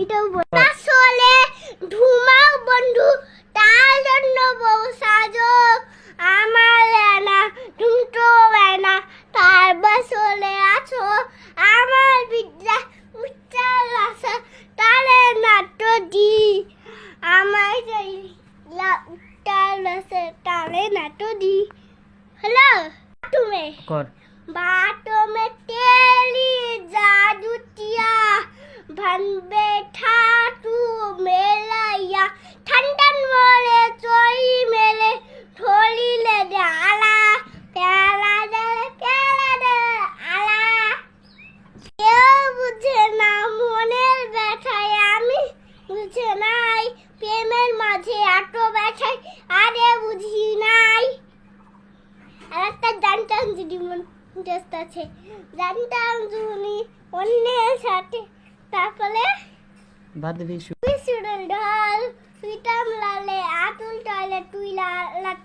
আসলে ঘুমাও বন্ধু তার জন্য বউ সাজো আমার না তুমি তো না তার বসলে আছো আমার বিদ্যা উচ্চার আসা তারে নাটো দি আমার যাই উচ্চার আসে তারে নাটো দি হ্যালো তুমি কর बातों में तेरी जादू किया भन बैठा तू मेला या ठंडन मोले चोई मेले थोड़ी ले डाला प्याला दे आला কেউ বুঝে না মনের ব্যথায় আমি বুঝে নাই প্রেমের মাঝে এত ব্যথায় আরে বুঝি নাই আর একটা জানতাম যদি জাস্ট আছে জানতাম জুনি অন্যের সাথে তারপরে বাদবি সুরেল ঢাল সুইটাম লালে আতুল টয়লেট তুই লাট